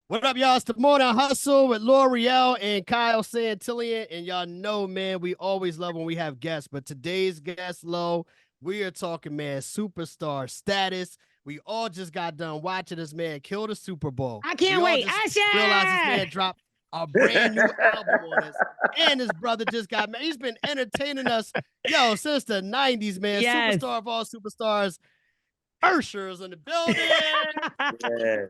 What up, y'all? It's the Morning Hustle with L'Oreal and Kyle Santillian. And y'all know, man, we always love when we have guests. But today's guest, Lo, we are talking, man, superstar status. We all just got done watching this man kill the Super Bowl. I We can't all wait. just realized this Usher! man dropped a brand new album on us. And his brother just got married. He's been entertaining us, since the 90s, man. Yes. Superstar of all superstars. Usher is in the building. Yeah,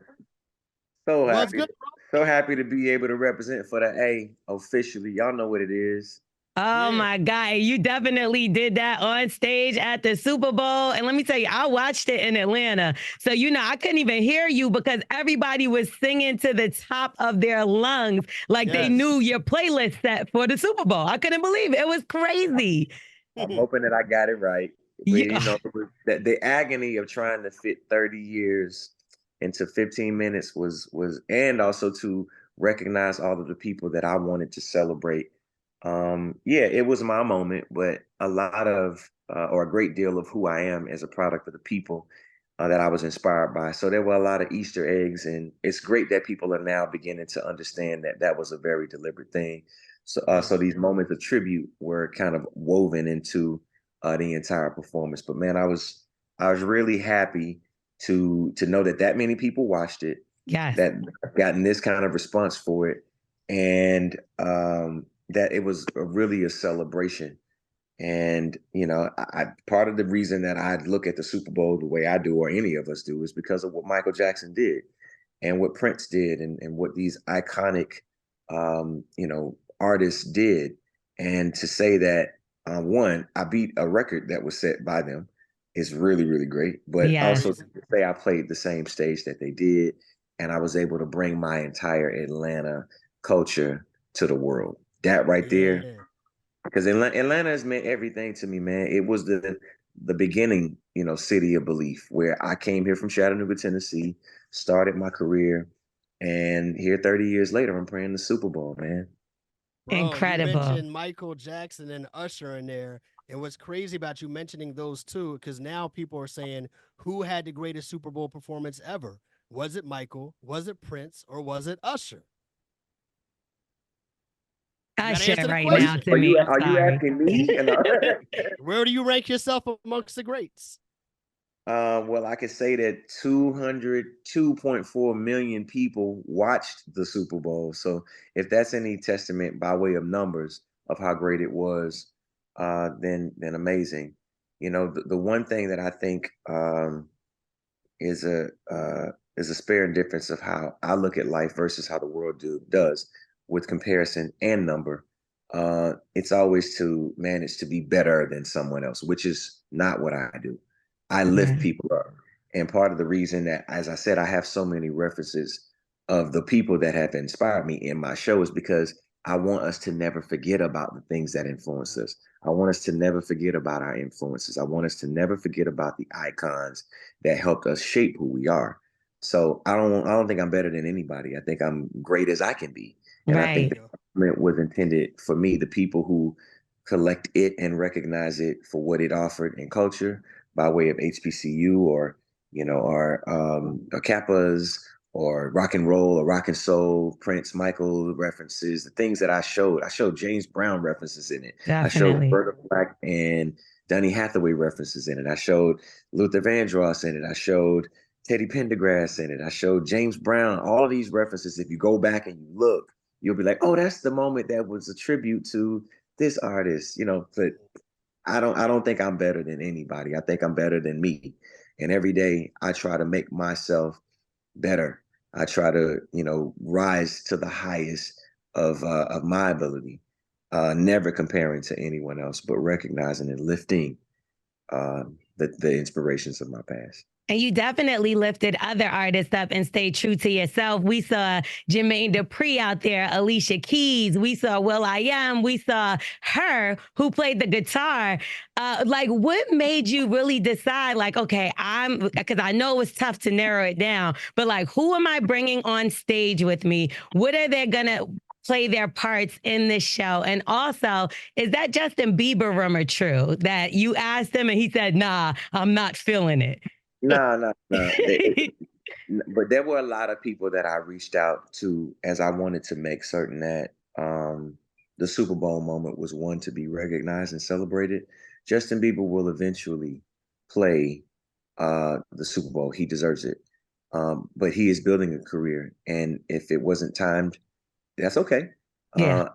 so What's happy. good? So happy to be able to represent for the A officially. Y'all know what it is. Oh Yeah. my God. You definitely did that on stage at the Super Bowl. And let me tell you, I watched it in Atlanta. So, I couldn't even hear you because everybody was singing to the top of their lungs like they Yes. knew your playlist set for the Super Bowl. I couldn't believe it. It was crazy. I'm hoping that I got it right. But Yeah. it was the agony of trying to fit 30 years into 15 minutes was and also to recognize all of the people that I wanted to celebrate. Yeah, it was my moment, but a lot of or a great deal of who I am as a product of the people that I was inspired by. So there were a lot of Easter eggs, and it's great that people are now beginning to understand that that was a very deliberate thing. So these moments of tribute were kind of woven into the entire performance. But man, I was really happy to know that that many people watched it, Yes. that I've gotten this kind of response for it, and that it was really a celebration. And I part of the reason that I look at the Super Bowl the way I do, or any of us do, is because of what Michael Jackson did, and what Prince did, and what these iconic, artists did. And to say that, one, I beat a record that was set by them is really, really great. But Yes. also to say I played the same stage that they did, and I was able to bring my entire Atlanta culture to the world. That right there, Yeah. because Atlanta has meant everything to me, man. It was the beginning, city of belief, where I came here from Chattanooga, Tennessee, started my career, and here 30 years later, I'm playing the Super Bowl, man. Bro, you Incredible. mentioned Michael Jackson and Usher in there. And what's crazy about you mentioning those two, because now people are saying, who had the greatest Super Bowl performance ever? Was it Michael? Was it Prince? Or was it Usher? You got to Usher answer the right Are you now question. to are me. you I'm are you sorry. asking me? Where do you rank yourself amongst the greats? Well, I could say that 202.4 million people watched the Super Bowl. So if that's any testament by way of numbers of how great it was, then amazing. The one thing that I think is a spare difference of how I look at life versus how the world does with comparison and number. It's always to manage to be better than someone else, which is not what I do. I lift Yeah. people up. And part of the reason that, as I said, I have so many references of the people that have inspired me in my show is because I want us to never forget about the things that influence us. I want us to never forget about our influences. I want us to never forget about the icons that helped us shape who we are. So I don't think I'm better than anybody. I think I'm great as I can be. And I There think you Right. the go. compliment was intended for me, the people who collect it and recognize it for what it offered in culture by way of HBCU, or or Kappas, or rock and roll, or rock and soul, Prince, Michael references, the things that I showed. I showed James Brown references in it. I showed Definitely. Roberta Flack and Donny Hathaway references in it. I showed Luther Vandross in it. I showed Teddy Pendergrass in it. I showed James Brown. All of these references, if you go back and you look, you'll be like, oh, that's the moment that was a tribute to this artist, but I don't think I'm better than anybody. I think I'm better than me. And every day I try to make myself better. I try to, rise to the highest of my ability. Never comparing to anyone else, but recognizing and lifting the inspirations of my past. And you definitely lifted other artists up and stayed true to yourself. We saw Jermaine Dupri out there, Alicia Keys. We saw will.i.am. We saw her who played the guitar. What made you really decide, like, okay, because I know it was tough to narrow it down, but like, who am I bringing on stage with me? What are they going to play their parts in this show? And also, is that Justin Bieber rumor true that you asked him and he said, nah, I'm not feeling it? No, no, no. But there were a lot of people that I reached out to as I wanted to make certain that the Super Bowl moment was one to be recognized and celebrated. Justin Bieber will eventually play the Super Bowl. He deserves it. But he is building a career, and if it wasn't timed, that's okay. Yeah.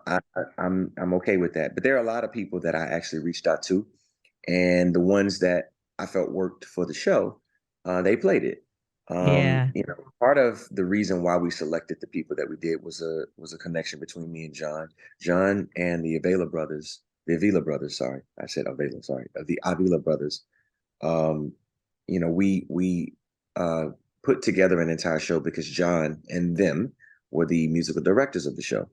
I'm okay with that. But there are a lot of people that I actually reached out to, and the ones that I felt worked for the show, they played it. Yeah. Part of the reason why we selected the people that we did was a connection between me and John. John and the Avila brothers. Sorry, I said Avila. Sorry, the Avila brothers. Um, we uh, put together an entire show because John and them were the musical directors of the show.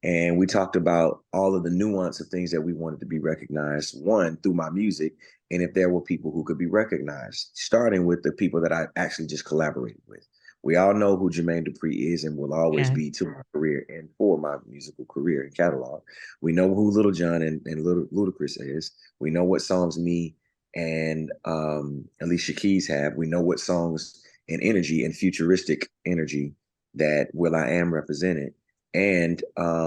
And we talked about all of the nuance of things that we wanted to be recognized, one, through my music, and if there were people who could be recognized, starting with the people that I actually just collaborated with. We all know who Jermaine Dupri is and will always Yeah. be to my career and for my musical career and catalog. We know who Little John and Little Ludacris is. We know what songs me and Alicia Keys have. We know what songs and energy and futuristic energy that Will I Am represented. And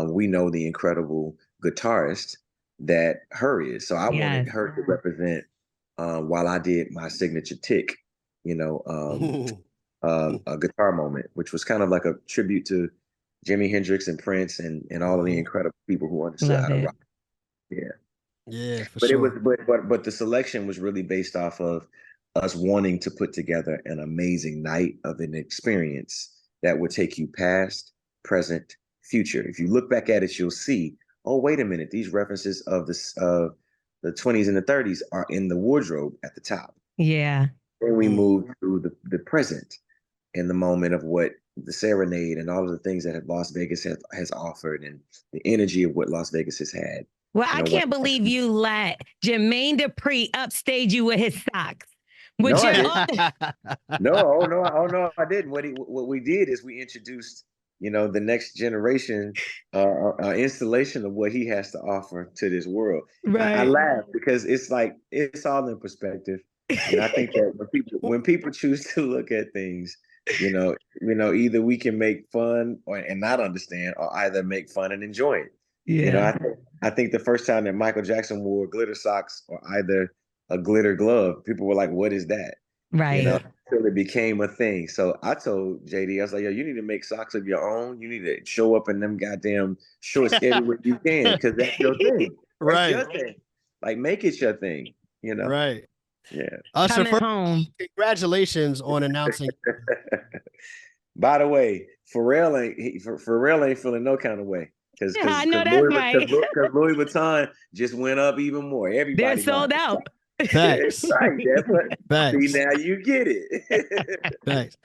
we know the incredible guitarist that her is. So I wanted Yes. her to represent while I did my signature tick, a guitar moment, which was kind of like a tribute to Jimi Hendrix and Prince and all of the incredible people who understood how Love to it. rock. Yeah. Yeah, for But it was sure. but the selection was really based off of us wanting to put together an amazing night of an experience that would take you past, present, future. If you look back at it, you'll see, oh, wait a minute, these references of the 20s and the 30s are in the wardrobe at the top. Yeah. Then we move to the present in the moment of what the serenade and all of the things that Las Vegas has offered and the energy of what Las Vegas has had. Well, I can't believe you let Jermaine Dupri upstage you with his socks. No, I didn't. No, no, I didn't. What we did is we introduced, the next generation installation of what he has to offer to this world. I Right. laugh because it's like it's all in perspective. I think that when people choose to look at things, either we can make fun and not understand, or either make fun and enjoy it. Yeah. I think the first time that Michael Jackson wore glitter socks or either a glitter glove, people were like, "What is that?" Right. Until it became a thing. So I told JD, I was like, yo, you need to make socks of your own. You need to show up in them goddamn shorts everywhere you can, because that's your thing. That's your Right, thing. Like, make it your thing, right. Yeah. Usher, Coming first, home. congratulations on announcing. By the way, Pharrell ain't feeling no kind of way. Because Yeah, I because know that's Louis, right. Louis Vuitton just went up even more. They're Everybody buying sold it. out. Facts, Right. That's what. See, facts, now you get it. facts.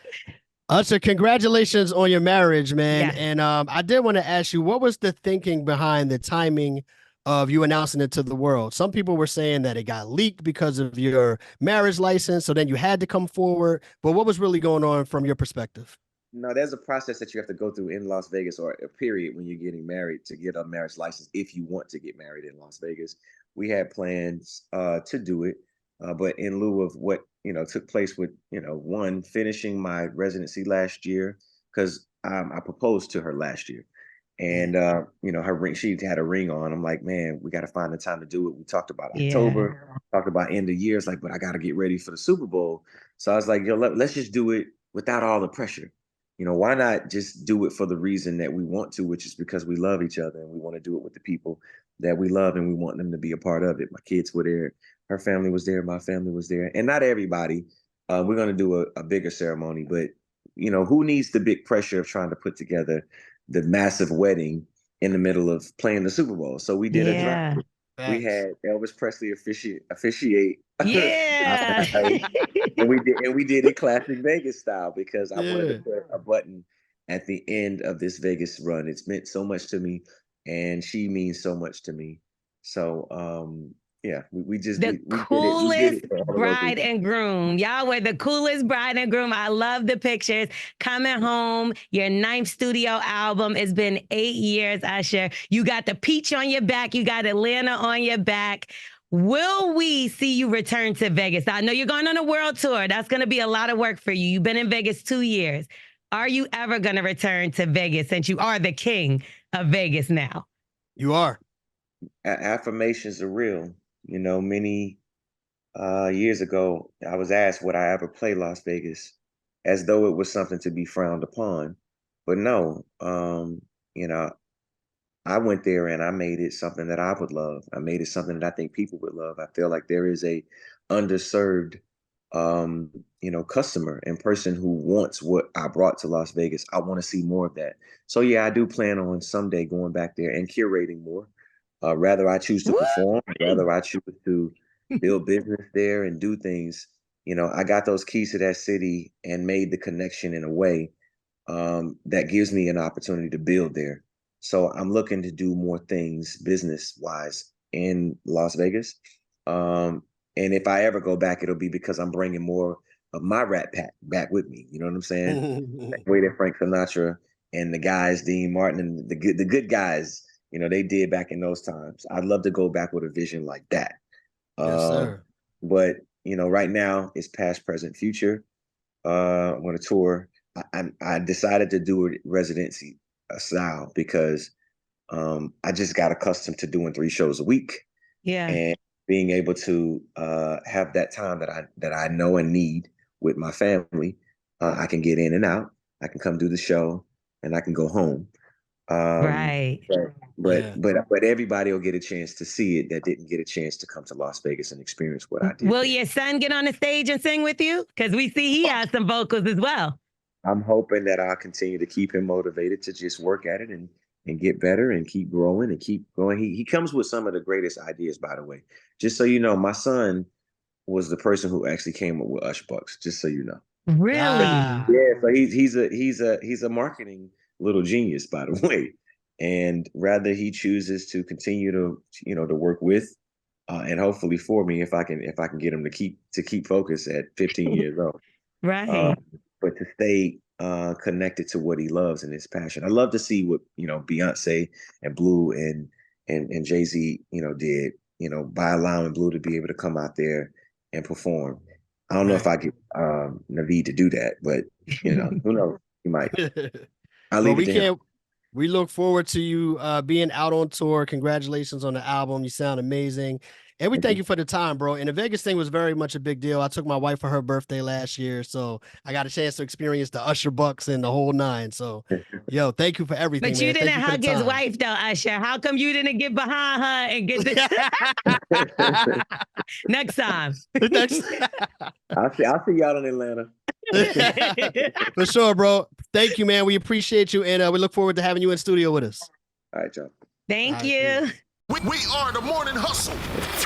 Usher, congratulations on your marriage, man. Yeah. And I did want to ask you, what was the thinking behind the timing of you announcing it to the world? Some people were saying that it got leaked because of your marriage license, so then you had to come forward. But what was really going on from your perspective? No, there's a process that you have to go through in Las Vegas, or a period when you're getting married, to get a marriage license if you want to get married in Las Vegas. We had plans to do it, but in lieu of what took place with one, finishing my residency last year, because I proposed to her last year, and her ring, she had a ring on. I'm like, man, we got to find the time to do it. We talked about Yeah. October, talked about end of years, like, but I got to get ready for the Super Bowl. So I was like, yo, let's just do it without all the pressure. Why not just do it for the reason that we want to, which is because we love each other and we want to do it with the people that we love and we want them to be a part of it. My kids were there, her family was there, my family was there, and not everybody. We're going to do a bigger ceremony, but who needs the big pressure of trying to put together the massive wedding in the middle of playing the Super Bowl? So we did a Yeah. drive. We Facts. had Elvis Presley officiate. Yeah. And we did it classic Vegas style because I wanted to Yeah. put a button at the end of this Vegas run. It's meant so much to me, and she means so much to me. So yeah, we just The we did it. We did coolest it for all of those bride reasons. and groom. Y'all were the coolest bride and groom. I love the pictures. Coming home, your ninth studio album. It's been 8 years, Usher. You got the peach on your back. You got Atlanta on your back. Will we see you return to Vegas? I know you're going on a world tour. That's going to be a lot of work for you. You've been in Vegas 2 years. Are you ever going to return to Vegas since you are the king of Vegas now? You are. Affirmations are real. You know, many years ago, I was asked would I ever play Las Vegas, as though it was something to be frowned upon. But no, you know, I went there and I made it something that I would love. I made it something that I think people would love. I feel like there is a underserved, customer and person who wants what I brought to Las Vegas. I want to see more of that. So yeah, I do plan on someday going back there and curating more. Rather I choose to perform, rather I choose to build business there and do things. You know, I got those keys to that city and made the connection in a way that gives me an opportunity to build there. So I'm looking to do more things business wise in Las Vegas. And if I ever go back, it'll be because I'm bringing more of my Rat Pack back with me. You know what I'm saying? The way that Frank Sinatra and the guys, Dean Martin and the good guys, you know, they did back in those times. I'd love to go back with a vision like that. Yes, Um, sir. but you know, right now it's past, present, future. I'm on a tour. I decided to do a residency style because I just got accustomed to doing 3 shows a week Yeah. and being able to have that time that I know and need with my family. I can get in and out. I can come do the show, and I can go home. Right. Yeah. But everybody will get a chance to see it that didn't get a chance to come to Las Vegas and experience what I did Will there. your son get on the stage and sing with you? Because we see he has some vocals as well. I'm hoping that I'll continue to keep him motivated to just work at it and get better and keep growing and keep going. He comes with some of the greatest ideas, by the way. Just so you know, my son was the person who actually came up with Ush Bucks. Just so you know. Really? Ah, Yeah, so he's a marketing little genius, by the way. And rather he chooses to continue to work with and hopefully for me if I can get him to keep focus at 15 years old. Right. But to stay connected to what he loves and his passion. I love to see what Beyonce and Blue and Jay-Z did by allowing Blue to be able to come out there and perform. I don't know if right. I get Naveed to do that, but who knows? He might. I'll Well, leave it we to him. can't. We look forward to you being out on tour. Congratulations on the album. You sound amazing. And we Thank thank you. you for the time, bro. And the Vegas thing was very much a big deal. I took my wife for her birthday last year, so I got a chance to experience the Usher Bucks and the whole nine. So, yo, thank you for everything, But you man. didn't Thank you for the hug his time. wife though, Usher. How come you didn't get behind her and get this next time? Next. I'll see y'all in Atlanta. For sure, bro. Thank you, man. We appreciate you, and we look forward to having you in studio with us. All right, y'all. Thank All right, you. peace. We are the morning hustle.